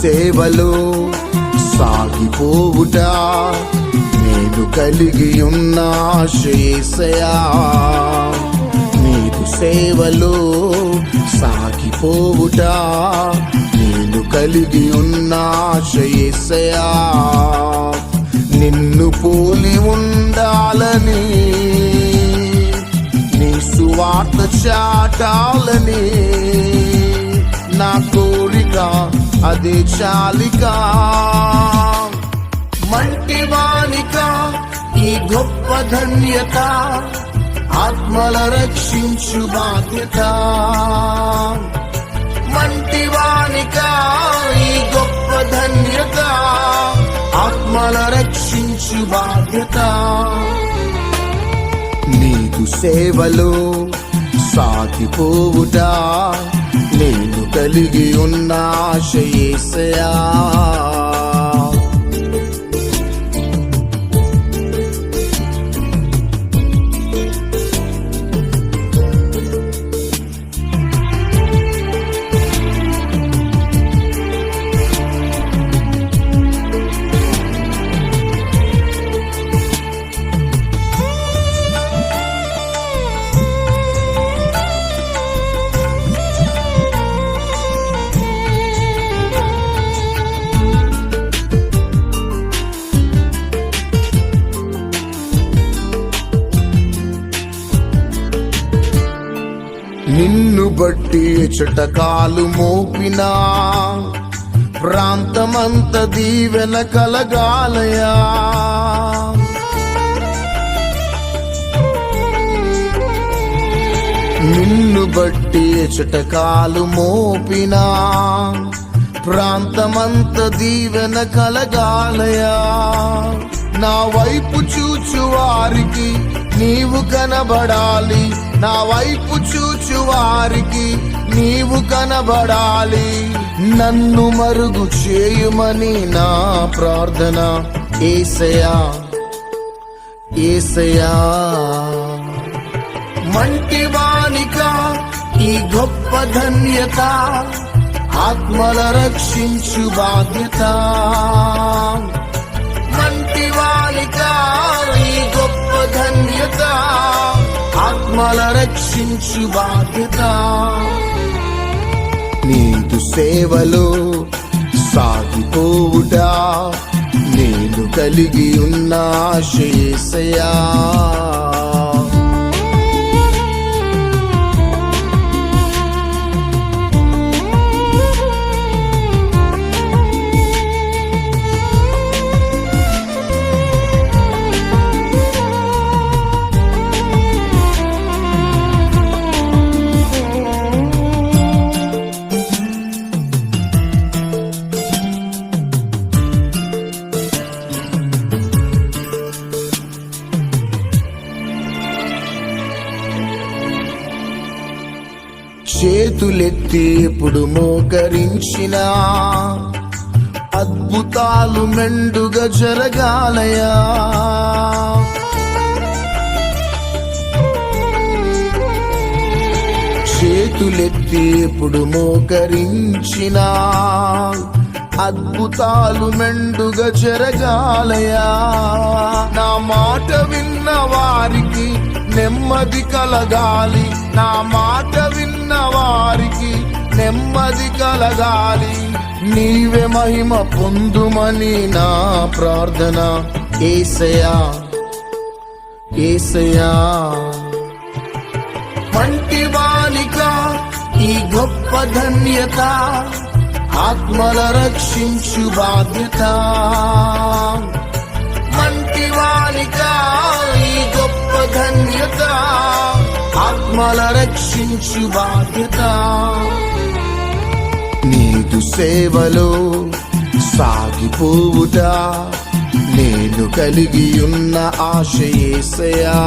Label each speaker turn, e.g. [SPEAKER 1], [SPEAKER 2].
[SPEAKER 1] సేవలో సాగిపోవుట నేను కలిగి ఉన్న ఆశ యేసయ్యా. నీదు సేవలో సాగిపోవుట నేను కలిగి ఉన్న ఆశ యేసయ్యా. నిన్ను పోలి ఉండాలని, నీ సువార్త చాటాలని నా కోరిక అదే చాలిక. మంటివానిక ఈ గొప్ప ధన్యత, ఆత్మల రక్షించు బాధ్యత. మంటివానిక ఈ గొప్ప ధన్యత, ఆత్మల రక్షించు బాధ్యత. నీదు సేవలో సాగిపోవుట నేను కలిగి ఉన్న ఆశ యేసయ్యా. నిన్ను బట్టి చుటకాలు మోపినా ప్రాంతమంత దీవెన కలగాలయా. నిన్ను బట్టి చుటకాలు మోపినా ప్రాంతమంత దీవెన కలగాలయా. నా వైపు చూచు వారికి నీవు కనబడాలి, నా వైపు చూచు వారికి నీవు కనబడాలి. నన్ను మరుగు చేయుమని నా ప్రార్థన యేసయ్యా, యేసయ్యా. మంటివానిక ఈ గొప్ప ధన్యత, ఆత్మల రక్షించు బాధ్యత. మంటివానిక ఈ గొప్ప ధన్యత, ఆత్మల రక్షించు బాధ్యత. నీదు సేవలో సాగిపోవుట నేను కలిగి ఉన్న ఆశ యేసయ్యా. చేతులెత్తి ఎప్పుడు మోకరించినా అద్భుతాలు మెండుగా జరగాలయా. చేతులెత్తి ఎప్పుడు మోకరించినా అద్భుతాలు మెండుగా జరగాలయా. నా మాట విన్న వారికి నెమ్మది కలగాలి, నా మాట విన్న వారికి నెమ్మది కలగాలి. నీవే మహిమ పొందుమని నా ప్రార్థన యేసయ్యా, యేసయ్యా. మంటివానిక ఈ గొప్ప ధన్యత, ఆత్మల రక్షించు బాధ్యత. మంటివానిక ఈ గొప్ప ధన్యత, ఆత్మల రక్షించు బాధ్యత. నీదు సేవలో సాగిపోవుట నేను కలిగి ఉన్న ఆశ యేసయ్యా.